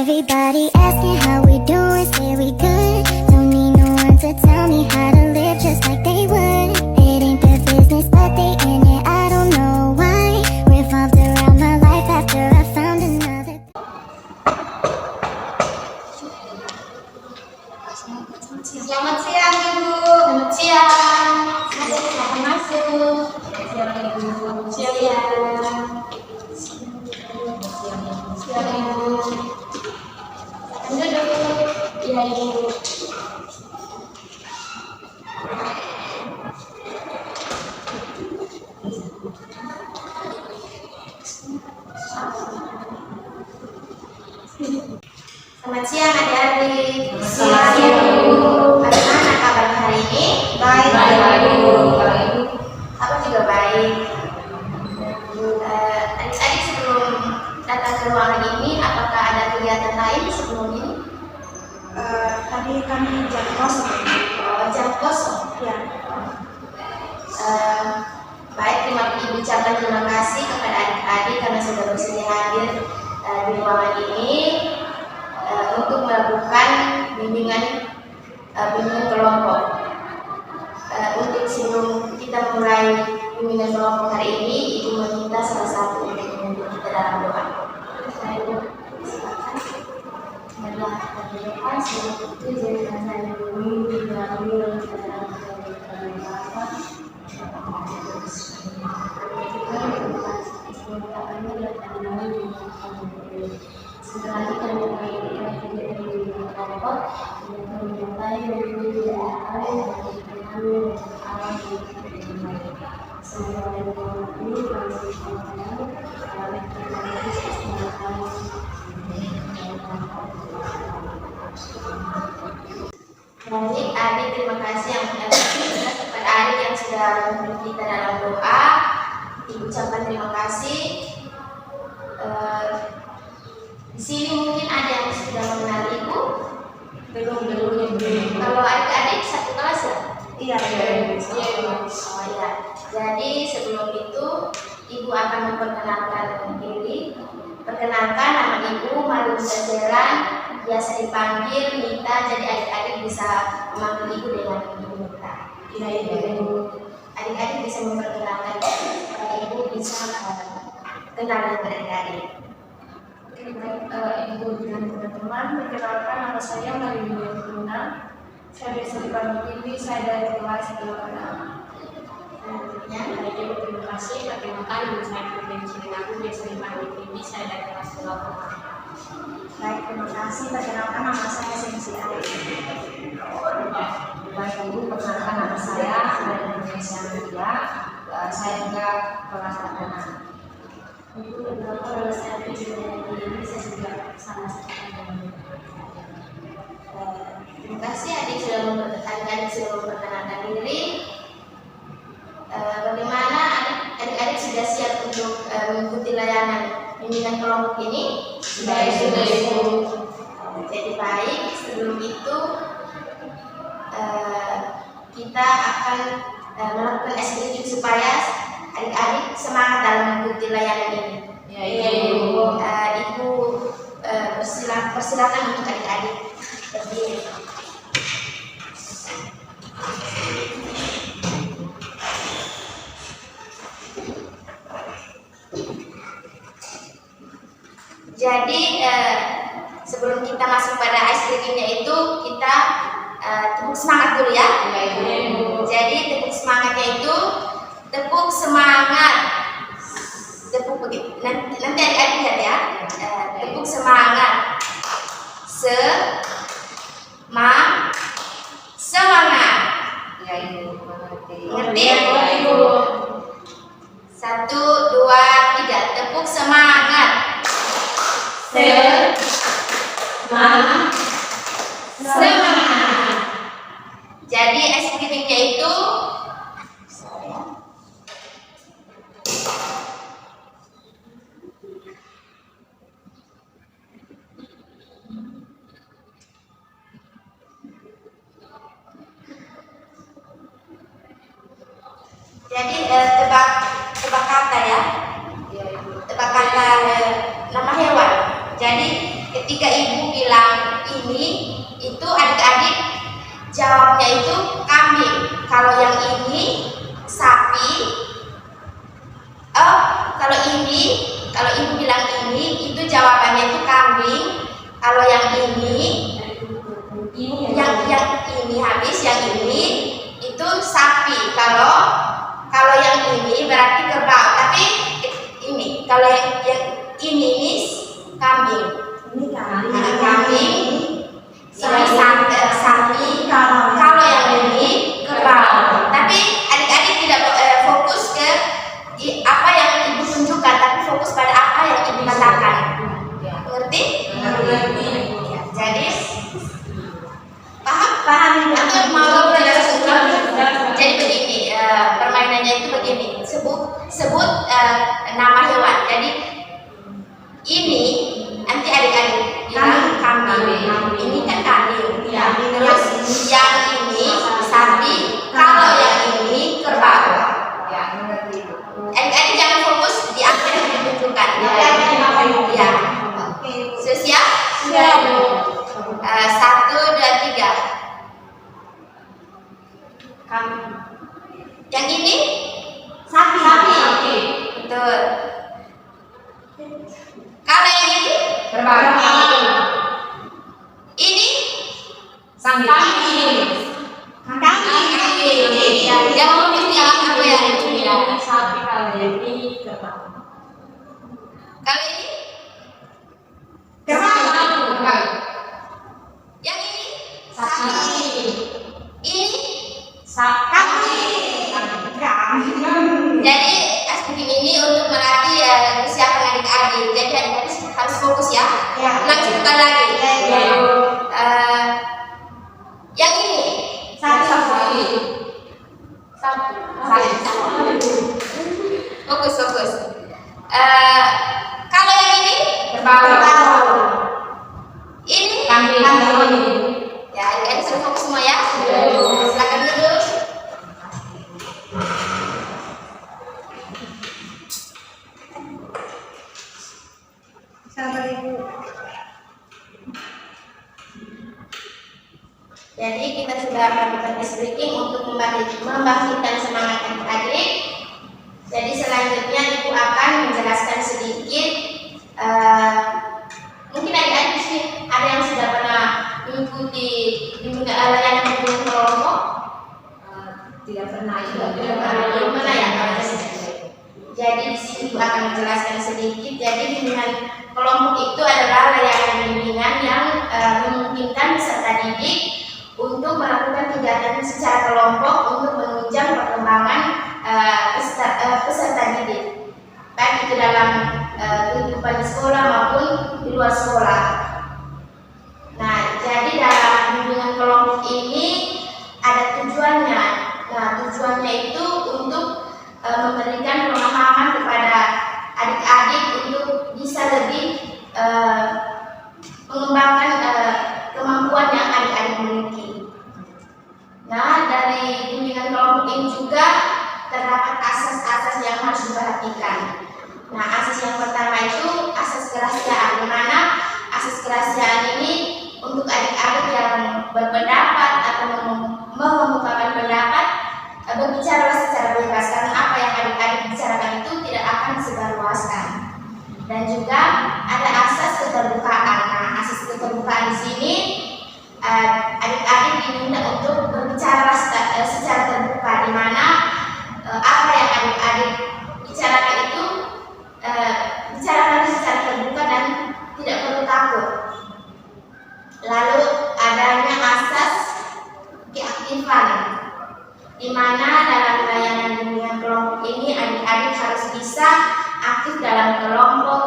Everybody asking how we doing, say we good. Don't need no one to tell me how to live just like they would. It ain't their business, but they in it, I don't know why. Revolved around my life after I found another. Selamat siang Ibu. Selamat siang. Silakan masuk. Siang Ibu. Siang. Siang Ibu. Duduk. Iya Ibu. Selamat siang adik-adik. Selamat siang, Ibu. Bagaimana kabar hari ini? Baik, Ibu. Aku juga baik. Adik-adik sebelum datang ke ruangan ini, apakah ada kegiatan lain sebelum ini? Tadi kami jam kosong. Jam kosong. Ya. Baik, Ibu ucapkan terima kasih kepada adik-adik karena sudah bersedia hadir di ruangan ini untuk melakukan bimbingan kelompok. Untuk sebelum kita mulai bimbingan kelompok hari ini, Ibu meminta salah satu untuk memimpin kita dalam doa. Saya silakan. Adalah berdoa sebelum itu jadikan saya dulu diambil dalam apa. Setelah kita mengenai kelompok yang menyertai dari alam semoga ini adik terima kasih yang kepada adik yang sudah memimpin kita dalam doa. Ibu ucapkan terima kasih. Di sini mungkin ada yang sudah mengenal Ibu? Belum. Kalau adik-adik satu kelas ya? Iya. Oh ya. Jadi sebelum itu Ibu akan memperkenalkan diri. Perkenalkan, nama Ibu Marlun Jazeran, biasa dipanggil Mita. Jadi adik-adik bisa memanggil Ibu dengan Ibu Mita. Iya. Adik-adik bisa memperkenalkan Ibu bisa kenal dengan adik-adik. Ibu dan teman-teman, perkenalkan nama saya Marlun Jazeran. Saya biasa dipanggil ini, saya dari kelas 8. Terima kasih. Perkenalkan nama saya Putri Cilingaku, biasa dipanggil ini, saya dari kelas 8. Baik, terima kasih. Perkenalkan nama saya Sensi Ari. Baik, Ibu, perkenalkan nama saya dari Indonesia Media. Saya juga kelas 8. Ibu kalau saya ini saya juga sama seperti terima kasih adik sudah memperkenalkan diri. Bagaimana adik-adik sudah siap untuk mengikuti layanan bimbingan kelompok ini? Baik, sudah Ibu. Jadi baik, sebelum itu kita akan melakukan SDG supaya adik-adik semangat dalam mengikuti layanan ini. Ya, Ibu. Ibu persilakan untuk adik-adik berdiri. Jadi sebelum kita masuk pada ice breaking-nya itu kita tepuk semangat dulu ya. Jadi tepuk semangatnya itu tepuk semangat. Tepuk begitu. Nanti adik-adik lihat ya. Tepuk semangat. Semangat. Ya, Ibu. Ngerti ya, Ibu? 1, 2, 3. Tepuk semangat. Semangat. Jadi SPP-nya itu tebak kata ya. Tebak kata nama hewan. Jadi ketika ibu bilang ini, itu adik-adik jawabnya itu kambing. Kalau yang ini sapi. Kalau ibu bilang ini, itu jawabannya itu kambing. Kalau yang ini, yang ini habis, yang ini itu sapi. Kalau yang ini berarti kerbau. Tapi ini kalau yang ini kambing. Ini kambing. Kambing. Ini sapi. Kalau yang ini kerbau. Tapi adik-adik tidak fokus ke apa yang ibu tunjukkan, tapi fokus pada apa yang ibu katakan. Mengerti? Ya, jadi paham atau mau belajar? Jadi begini, permainannya itu begini. Sebut nama hewan. Jadi ini nanti adik-adik bilang kambing. Ini kan kambing. Terus yang ini sapi. Kalau yang ini kerbau. Adik-adik jangan fokus di apa yang ditunjukkan. Ya. Siap? Siap. 1, 2, 3. Yang ini sapi. Betul. Kalau yang ini Kerbau. ini Kambing. yang mesti apa yang itu bilang. Sapi. Kalau yang ini kerbau. Kalau ini Kerbau. yang ini Sapi. ini. Jadi asbim ini untuk melatih kesiapan adik-adik. Jadi adik-adik harus fokus ya. Langsung lagi. Yang ini Sapi. fokus. Kalau yang ini Kerbau. ini Kambing. ya, adik-adik sudah fokus semua ya. Silakan duduk. Jadi kita sudah melakukan ice breaking untuk membangkitkan semangat adik-adik. Jadi selanjutnya ibu akan menjelaskan sedikit. Mungkin adik-adik di sini ada yang sudah pernah mengikuti layanan bimbingan kelompok? Tidak pernah. Belum pernah ya. Jadi di sini ibu akan menjelaskan sedikit. Jadi bimbingan kelompok itu adalah layanan bimbingan yang memungkinkan peserta didik untuk melakukan kegiatan secara kelompok untuk menunjang perkembangan peserta didik, baik itu dalam kehidupan di sekolah maupun di luar sekolah. Nah, jadi dalam bimbingan kelompok ini ada tujuannya. Nah, tujuannya itu untuk memberikan pemahaman kepada adik-adik untuk bisa lebih mengembangkan kemampuan yang adik-adik miliki. Nah, dari bimbingan kelompok ini juga terdapat asas-asas yang harus diperhatikan. Nah, asas yang pertama itu asas kerahasiaan, di mana asas kerahasiaan ini untuk adik-adik yang berpendapat atau mengemukakan pendapat berbicara secara bebas, karena apa yang adik-adik bicarakan itu tidak akan disebarluaskan. Dan juga ada asas keterbukaan. Nah, asas keterbukaan di sini adik-adik diminta untuk berbicara secara terbuka, di mana apa yang adik-adik bicarakan itu bicarakan secara terbuka dan tidak perlu takut. Lalu adanya asas keaktifan, di mana dalam layanan bimbingan kelompok ini adik-adik harus bisa aktif dalam kelompok,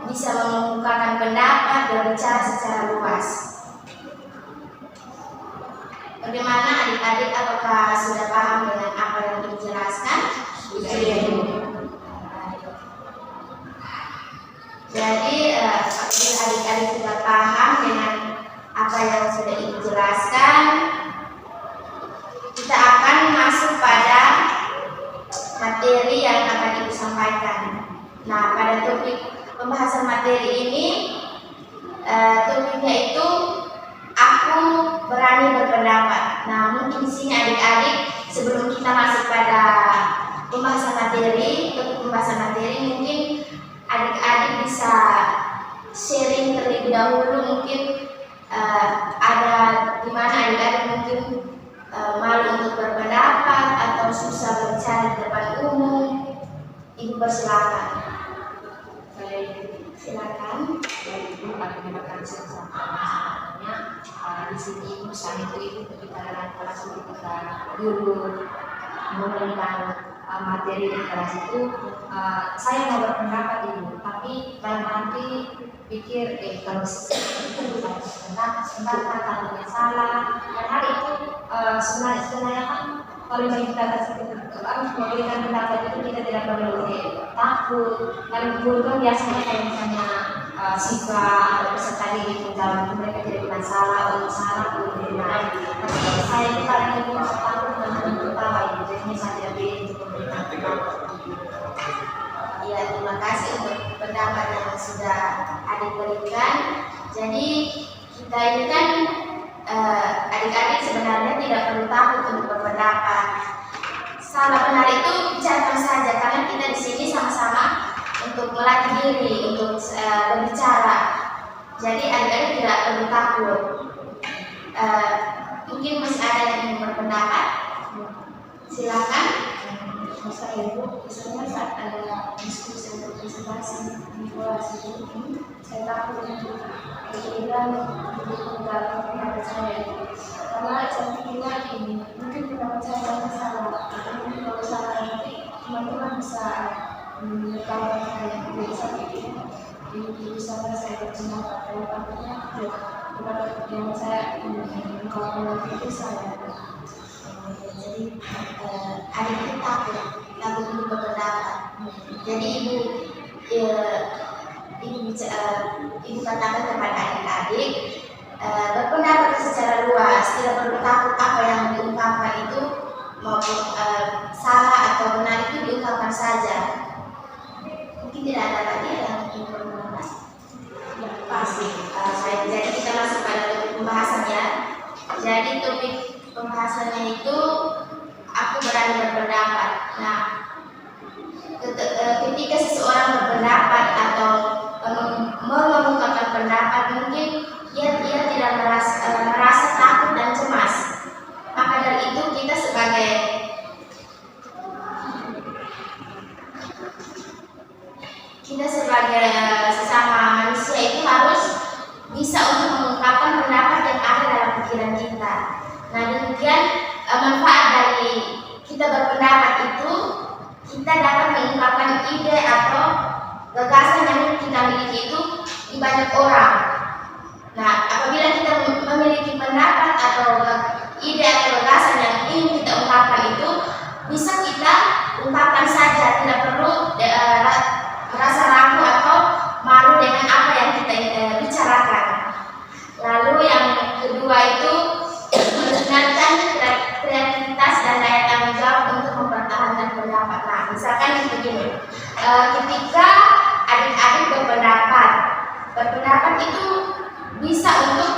bisa mengemukakan pendapat, berbicara secara luas. Bagaimana adik-adik, apakah sudah paham dengan apa yang dijelaskan? Jadi apabila adik-adik sudah paham dengan apa yang sudah dijelaskan, kita akan masuk pada materi yang akan Ibu sampaikan. Nah, pada topik pembahasan materi ini topiknya itu aku berani berpendapat. Nah, mungkin di sini adik-adik sebelum kita masuk pada pembahasan materi, mungkin adik-adik bisa sharing terlebih dahulu. Mungkin ada di mana adik-adik mungkin malu untuk berpendapat atau susah berbicara di depan umum. Ibu persilakan. Silakan. Ibu terima kasih sama-samanya. Di sini misalnya itu ketika kelas ketika guru memberikan materi di kelas itu, saya mau berpendapat ibu, tapi dalam hati pikir kalau sebentar katanya salah, dan hal itu sebenarnya kan kalau kita memberikan pendapat itu kita tidak perlu takut. Dan guru kan biasanya kalau misalnya siswa atau peserta didik menjawab mereka tidak pernah salah, salah pun benar. Tapi saya itu paling lebih takut dengan pertama itu, jadi saya tidak pilih untuk memberikan pendapat. Ya, terima kasih untuk pendapat yang sudah adik berikan. Jadi kita ini kan adik-adik sebenarnya tidak perlu takut untuk berpendapat. Salah benar itu bicarakan saja, karena kita di sini sama-sama untuk melatih diri untuk berbicara. Jadi adik-adik tidak perlu takut. Mungkin masih ada yang ingin berpendapat? Silakan. Masa ibu, misalnya saat ada diskusi atau presentasi di kelas itu, saya takut untuk berbicara dalam pendapat saya. Karena saya pikirnya ini, mungkin pendapat saya salah, atau mungkin kalau salah nanti teman-teman bisa mengetahui saya jadi saya pikir di sana saya berpendapat, kalau takutnya pendapat yang saya kalau itu saya. Jadi adik itu takut untuk berpendapat. Jadi ibu katakan kepada adik-adik berpendapat secara luas, tidak perlu takut apa yang diungkapkan itu maupun salah atau benar itu diungkapkan saja. Mungkin tidak ada lagi yang ingin berpendapat. Ya, pasti. Jadi kita masuk pada topik pembahasannya. Jadi topik pembahasannya itu aku berani berpendapat. Nah, ketika seseorang berpendapat atau mengungkapkan pendapat, mungkin dia tidak merasa takut dan cemas. Maka dari itu kita sebagai sesama manusia itu harus bisa untuk mengungkapkan pendapat yang ada dalam pikiran kita. Nah, demikian manfaat dari kita berpendapat itu, kita dapat mengungkapkan ide atau gagasan yang kita miliki itu di banyak orang. Nah, apabila kita memiliki pendapat atau ide atau gagasan yang ingin kita ungkapkan itu, bisa kita ungkapkan saja, tidak perlu merasa ragu atau malu dengan apa yang kita bicarakan. Lalu yang kedua itu meningkatkan kreativitas dan daya tanggung jawab untuk mempertahankan pendapat. Nah, misalkan begini, ketika adik-adik berpendapat itu bisa untuk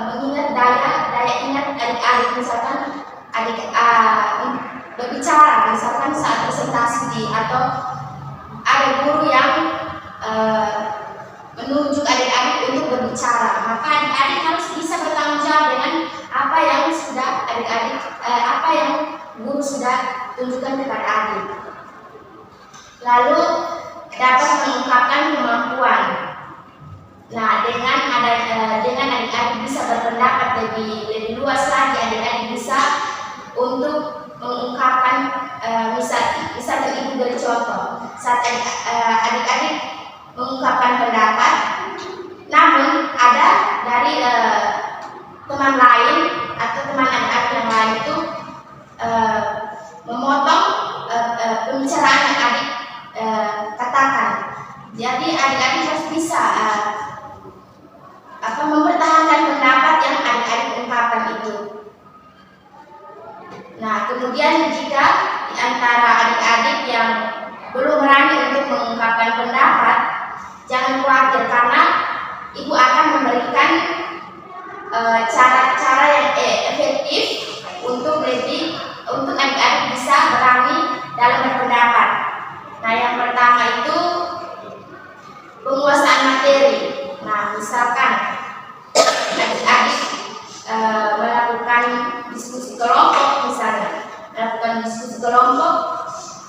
mengingat daya ingat adik-adik. Misalkan adik berbicara, misalkan saat presentasi atau ada guru yang menunjuk adik-adik untuk berbicara, maka adik-adik harus bisa bertanggung jawab dengan apa yang guru sudah tunjukkan kepada adik. Lalu dapat mengungkapkan kemampuan. Nah, dengan adik-adik bisa berpendapat lebih luas lagi, adik-adik bisa untuk mengungkapkan misal ibu beri contoh saat adik-adik mengungkapkan pendapat, namun ada dari teman lain atau teman adik-adik yang lain itu memotong pembicaraan yang adik katakan. Jadi adik-adik harus bisa mempertahankan pendapat yang adik-adik ungkapkan itu. Nah, kemudian jika di antara belum berani untuk mengungkapkan pendapat, jangan khawatir karena ibu akan memberikan cara-cara yang efektif untuk adik-adik bisa berani dalam berpendapat. Nah, yang pertama itu penguasaan materi. Nah, misalkan adik-adik melakukan diskusi kelompok,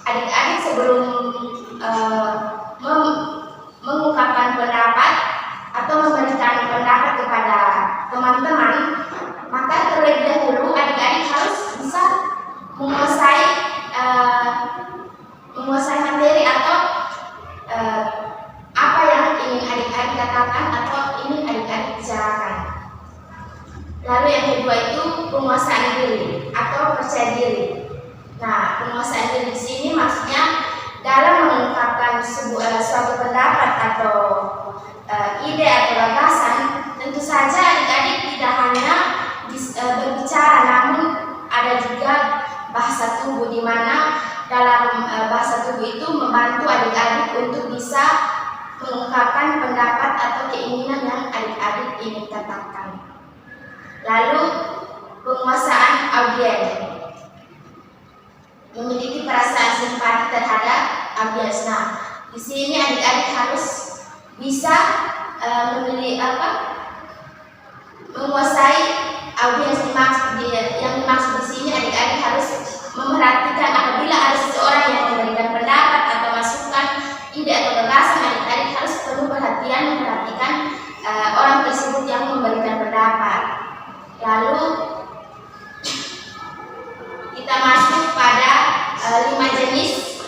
adik-adik sebelum mengungkapkan pendapat atau memberikan pendapat kepada teman-teman, maka terlebih dahulu adik-adik harus bisa menguasai materi atau apa yang ingin adik-adik katakan atau ingin adik-adik bicarakan. Lalu yang kedua itu penguasaan diri atau percaya diri. Nah, penguasaan diri di sini maksudnya dalam mengungkapkan suatu pendapat atau ide atau gagasan, tentu saja adik-adik tidak hanya berbicara, namun ada juga bahasa tubuh, di mana dalam bahasa tubuh itu membantu adik-adik untuk bisa mengungkapkan pendapat atau keinginan yang adik-adik ingin katakan. Lalu penguasaan audiens, memiliki perasaan simpati terhadap audiens. Nah, di sini adik-adik harus bisa menguasai audiens yang dimaksud di sini. Adik-adik harus memperhatikan apabila ada seseorang yang memberikan pendapat atau masukan, ide atau gagasan, adik-adik harus penuh perhatian memperhatikan orang tersebut yang memberikan pendapat. Lalu kita masuk pada 5 jenis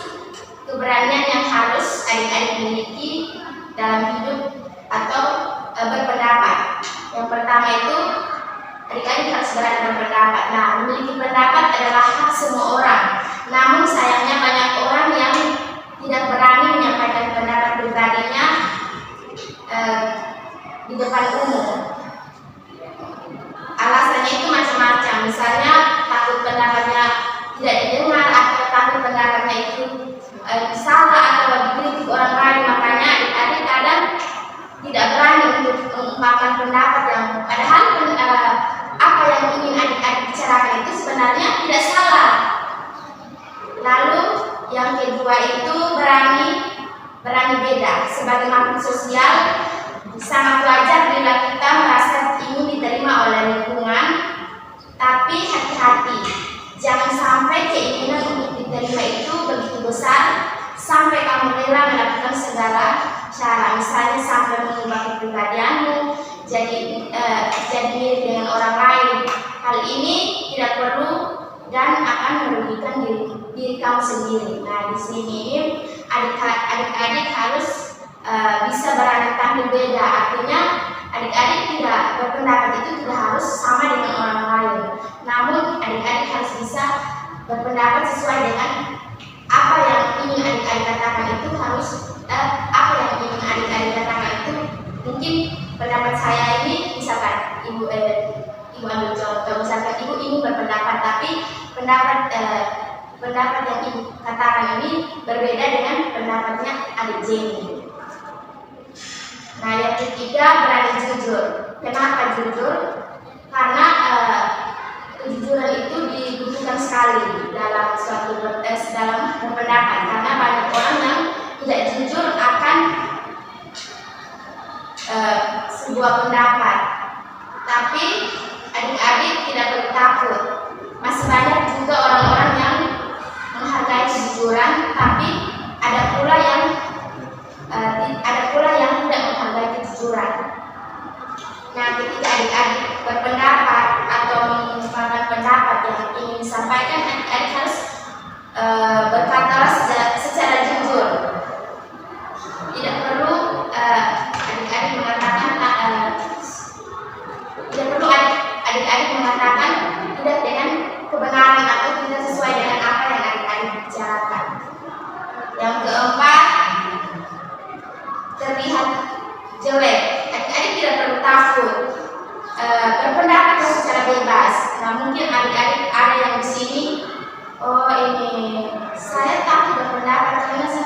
keberanian yang harus adik-adik miliki dalam hidup atau berpendapat. Yang pertama itu adik-adik harus berani berpendapat. Nah, memiliki pendapat adalah hak semua orang. Namun sayangnya banyak orang yang tidak berani menyampaikan pendapat pribadinya di depan umum. Alasannya itu macam-macam. Misalnya takut pendapatnya tidak didengar atau takut pendapatnya itu salah atau dikritik orang lain. Makanya adik-adik kadang tidak berani untuk mengungkapkan pendapat yang padahal apa yang ingin adik-adik bicarakan itu sebenarnya tidak salah. Lalu yang kedua itu berani beda. Sebagai makhluk sosial, sangat wajar bila kita merasa ingin diterima oleh lingkungan, tapi hati-hati, jangan sampai keinginan untuk diterima itu begitu besar sampai kamu rela melakukan segala cara, misalnya sampai mengubah kepribadianmu jadi mirip dengan orang lain. Hal ini tidak perlu dan akan merugikan diri kamu sendiri. Nah, di sini adik-adik harus bisa berani tampil beda. Artinya adik-adik tidak berpendapat itu tidak harus sama dengan orang lain. Namun adik-adik harus bisa berpendapat sesuai dengan apa yang ingin adik-adik katakan. Itu harus apa yang ingin adik-adik katakan itu. Mungkin pendapat saya ini, misalkan ibu ambil contoh, misalkan ibu ingin berpendapat, tapi pendapat yang ibu katakan ini berbeda dengan pendapatnya adik Jenny. Nah, yang ketiga berani jujur. Kenapa jujur? Karena kejujuran itu dibutuhkan sekali dalam suatu dalam berpendapat. Karena banyak orang yang tidak jujur akan sebuah pendapat. Tapi adik-adik tidak perlu takut. Masih banyak juga orang-orang yang menghargai kejujuran, tapi ada pula yang tidak menghargai kejujuran. Nah, ketika adik-adik berpendapat atau mengungkapkan pendapat yang ingin disampaikan, adik-adik harus berkata secara jujur. Tidak perlu adik-adik mengatakan tidak dengan kebenaran atau tidak sesuai dengan apa yang adik-adik bicarakan. Yang keempat, terlihat jelek. Adik-adik tidak perlu takut berpendapat secara bebas. Nah, mungkin adik-adik ada yang di sini, oh ini saya takut berpendapat karena saya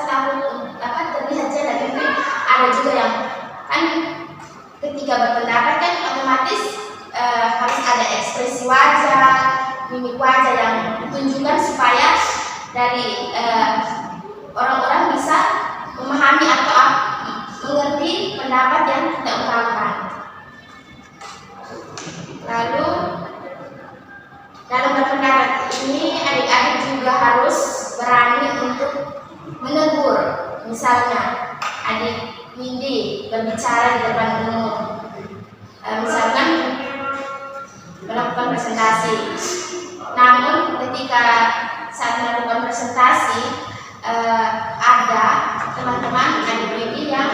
dari orang-orang bisa memahami atau mengerti pendapat yang kita ungkapkan. Lalu dalam berpendapat ini adik-adik juga harus berani untuk menegur. Misalnya adik Windy berbicara di depan umum, misalkan melakukan presentasi. Namun ketika saat melakukan presentasi ada teman-teman adik Windy yang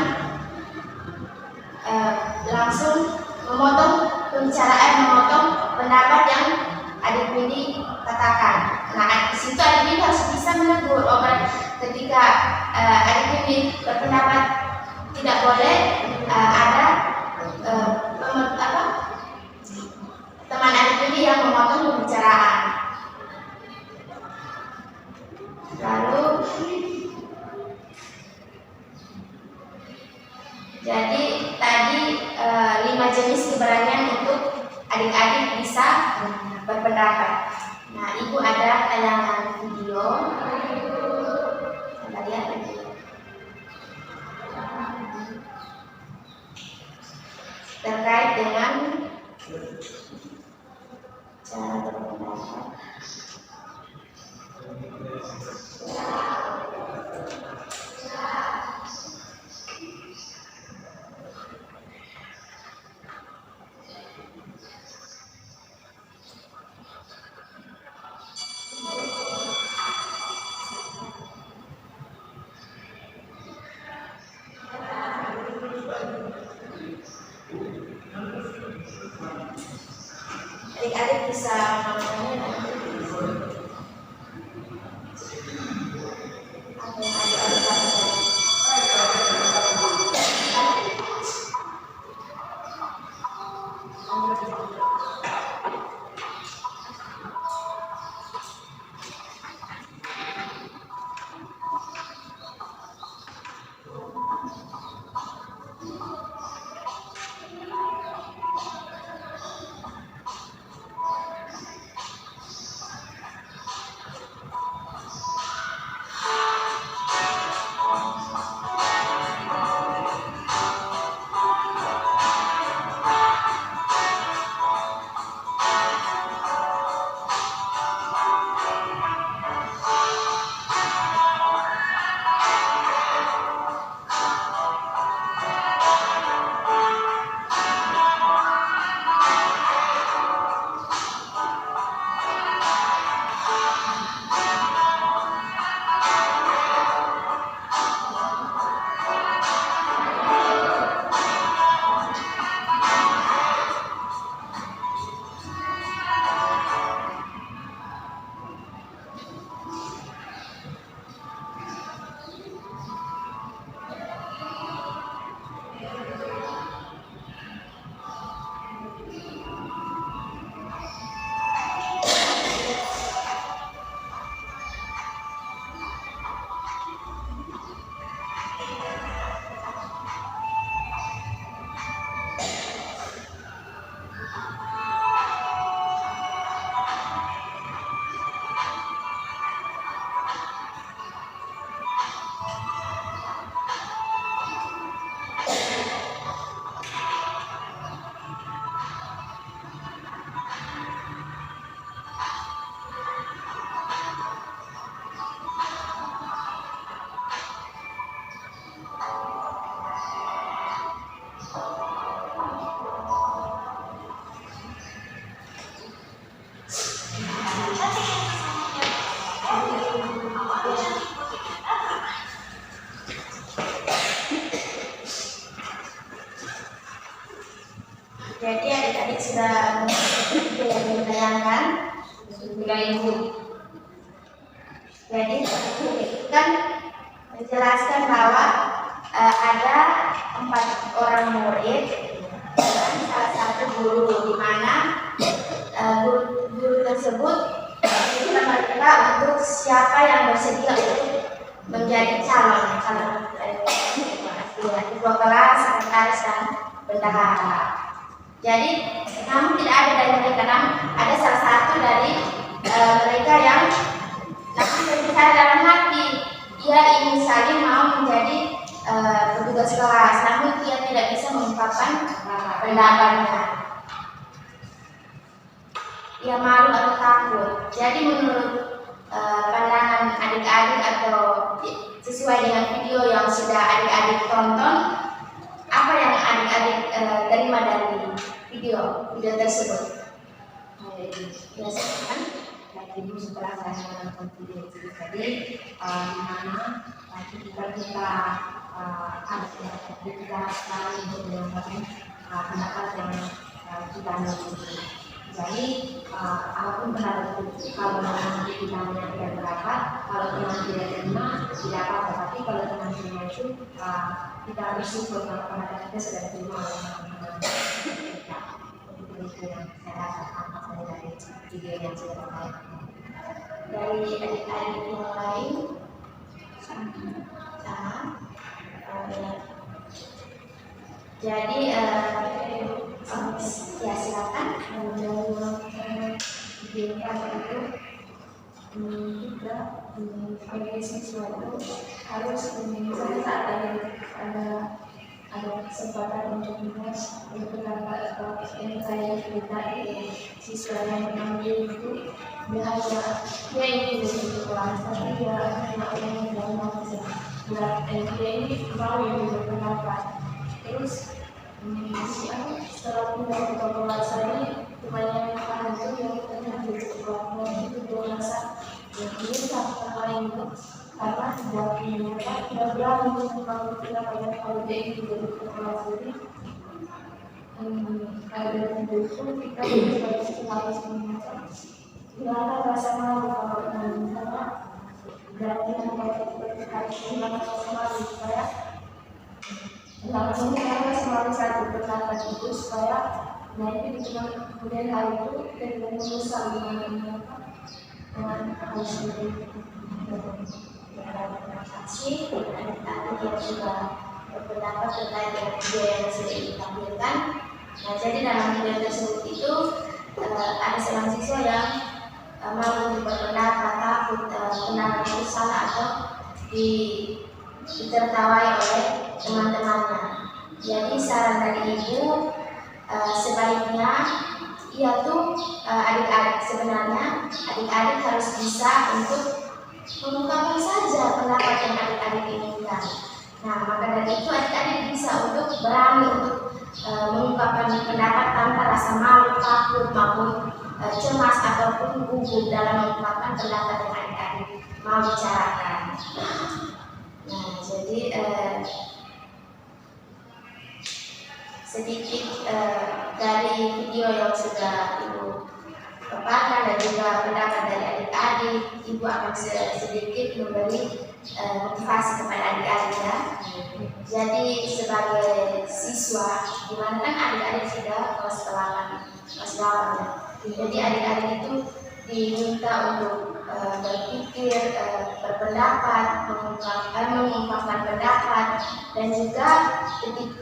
langsung memotong pembicaraan, memotong pendapat yang adik Windy katakan. Nah, di situ adik Windy harus bisa menegur. Ketika adik Windy berpendapat tidak boleh ada teman adik Windy yang memotong pembicaraan. Lalu jadi tadi 5 jenis keberanian untuk adik-adik bisa berpendapat. Nah, Ibu ada tayangan video. Coba lihat lagi. Terkait dengan cara berpendapat. Adik-adik bisa menontonnya nanti. Apa yang adik-adik lakukan? Jadi adik-adik sudah ditayangkan juga Ibu. Jadi itu kan menjelaskan bahwa ada 4 orang murid dan salah satu guru, di mana guru tersebut meminta mereka untuk siapa yang bersedia untuk menjadi calon ketua kelas, sekretaris dan bendahara. Jadi namun tidak ada dari mereka, namun ada salah satu dari mereka yang berbicara dalam hati, ia ingin saling mau menjadi petugas kelas, namun ia tidak bisa mengungkapkan pendapatnya. Ia malu atau takut. Jadi menurut pandangan adik-adik atau sesuai dengan video yang sudah adik-adik tonton, apa yang adik-adik terima dari video tersebut? Ya, kan? Ibu setelah saya menonton video itu tadi, di mana kita ada sekali untuk menyampaikan pendapat yang kita miliki. Jadi apapun pendapat itu, kalau memang kita menyampaikan pendapat, kalau teman tidak terima tidak apa-apa. Tapi kalau teman terima itu kita bersyukur kalau pendapat kita sudah diterima oleh teman-teman kita. Itu yang saya rasakan dari video yang sudah ditayangkan. Dari adik-adik yang lain sama. Jadi ya silakan. Kita itu kita sebagai siswa itu harus ada kesempatan untuk berpendapat atau yang saya cerita siswa yang mengambil itu dia ingin menjadi kelas, tapi dia tidak mau dia ini mau berpendapat. Terus setelah pindah ke kelas ini temannya yang itu yang pernah berjuang itu dia merasa dia sama lain itu karena buat mereka tidak berani untuk tidak banyak kalau dia itu dari kelas ini ada itu kita sebagai harus mengajar tidak ada rasa malu kalau karena berarti kita harus rasa malu supaya langsung kita selalu satu pendapat itu supaya nanti kemudian hal itu tidak menyesal dengan harus Terima kasih adik-adik yang sudah berpendapat terkait dengan video yang sudah ditampilkan. Nah, jadi dalam video tersebut itu ada seorang siswa yang mau berpendapat takut pendapat itu salah atau ditertawai oleh teman-temannya. Jadi saran dari ibu sebaiknya ia tuh adik-adik sebenarnya adik-adik harus bisa untuk mengungkapkan saja pendapat yang adik-adik inginkan. Nah, maka dari itu adik-adik bisa untuk berani untuk mengungkapkan pendapat tanpa rasa malu, takut maupun cemas ataupun gugup dalam mengungkapkan pendapat yang adik-adik mau bicarakan. Nah, jadi sedikit dari video yang sudah ibu paparkan dan juga pendapat dari adik-adik, ibu akan sedikit memberi motivasi kepada adik-adik ya. Jadi sebagai siswa, dimana kan adik-adik sudah kelas 8 ya. Jadi adik-adik itu diminta untuk berpikir, berpendapat, mengungkapkan pendapat, dan juga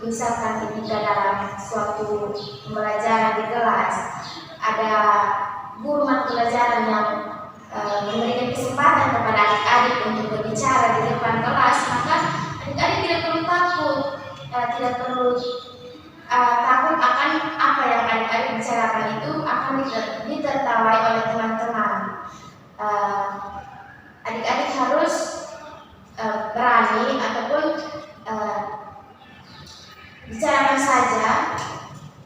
misalkan ketika dalam suatu pembelajaran di kelas ada guru mata pelajaran yang memberikan kesempatan kepada adik-adik untuk berbicara di depan kelas, maka adik-adik tidak perlu takut, tidak perlu takut akan apa yang adik-adik bicarakan itu akan ditertawai oleh teman-teman. Adik-adik harus berani ataupun bicarakan saja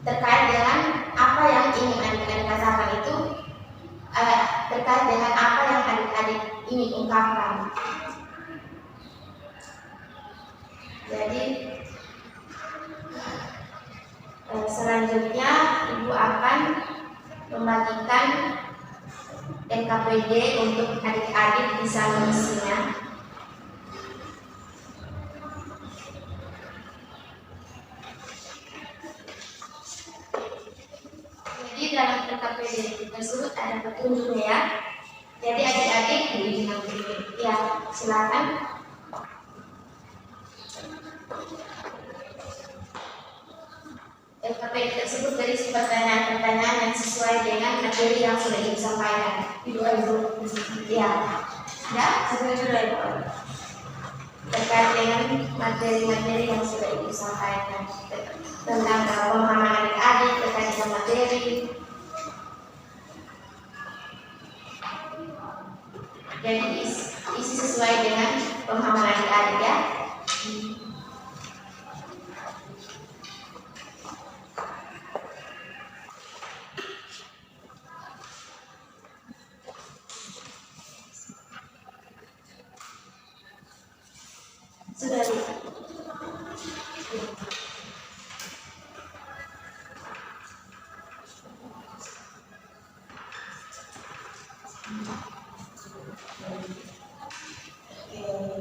terkait dengan apa yang ingin adik-adik katakan itu, terkait dengan apa yang adik-adik ingin ungkapkan. Jadi selanjutnya ibu akan membagikan NKPD untuk adik-adik bisa mengisinya. Jadi dalam NKPD tersebut ada petunjuknya ya. Jadi adik-adik ya silakan. NKPD tersebut berisi pertanyaan-pertanyaan yang sesuai dengan materi yang sudah disampaikan. Ya. Sudah? Sudah Ibu. Terkait dengan materi-materi yang sudah Ibu sampaikan tentang pemahaman adik-adik terkait dengan materi. Jadi isi sesuai dengan pemahaman adik-adik ya. Sudah lihat.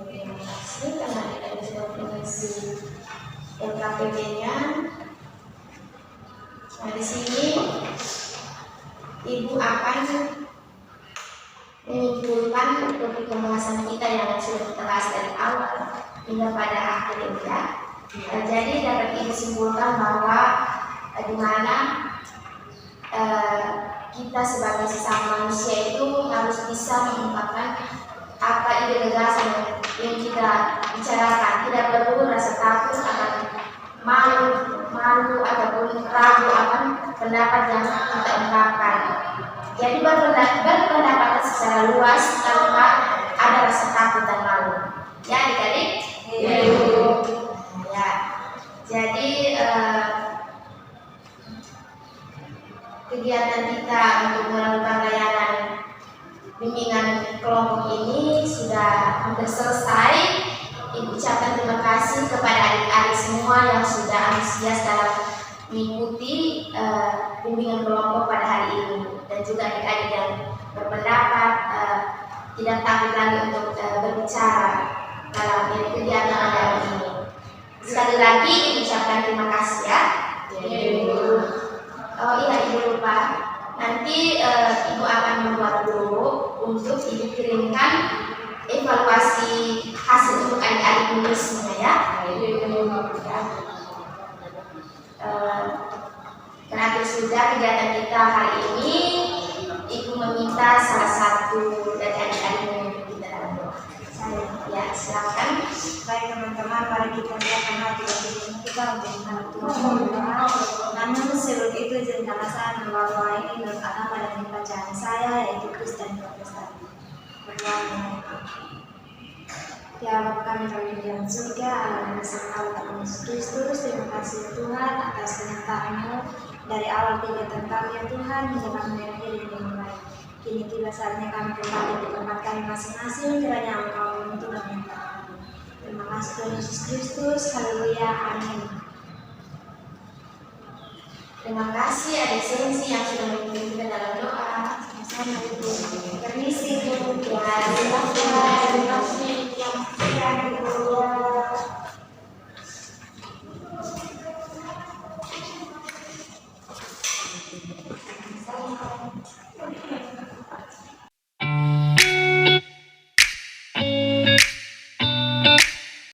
Terima kasih karena kita sudah mengisi LKPD-nya. Nah, di sini Ibu akan menyimpulkan topik pembahasan kita yang sudah kita bahas dari awal hingga pada akhir ini ya. Jadi dapat Ibu simpulkan bahwa di mana kita sebagai sesama manusia itu harus bisa mengungkapkan apa ide gagasan yang kita bicarakan. Tidak perlu rasa takut akan malu ataupun ragu akan pendapat yang kita ungkapkan. Jadi berpendapat secara luas tanpa ada rasa takut dan malu. Ya adik-adik? Ya. Jadi kegiatan kita untuk melakukan layanan bimbingan kelompok ini sudah hampir selesai. Ibu ucapkan terima kasih kepada adik-adik semua yang sudah antusias dalam mengikuti bimbingan kelompok pada hari ini, dan juga adik-adik yang berpendapat tidak takut lagi untuk berbicara dalam kegiatan acara ini. Sekali lagi Ibu ucapkan terima kasih ya. Oh iya, Ibu lupa. Nanti Ibu akan membuat dulu untuk Ibu kirimkan evaluasi hasil untuk adik-adik menulisnya ya. Terakhir sudah kegiatan kita hari ini, Ibu meminta salah satu dari adik-adik memimpin kita dalam doa. Ya, silakan. Baik teman-teman, mari kita siapkan hati kita untuk menghadap Tuhan berdoa. Namun sebelum itu izinkanlah saya membawa doa ini menurut agama dan bacaan saya, yaitu Kristen Protestan. Berdoa. Ya Bapa kami di dalam surga, Allah yang berserta Tuhan Yesus Kristus, terima kasih Tuhan atas kenyataanmu dari awal kegiatan kami ya Tuhan hingga kami mengakhiri dengan baik. Kini tiba saatnya kami kembali di tempat kami masing-masing, kiranya Engkau menuntut dan menyertai kami. Terima kasih Tuhan Yesus Kristus, haleluya, amin. Terima kasih adik sensi yang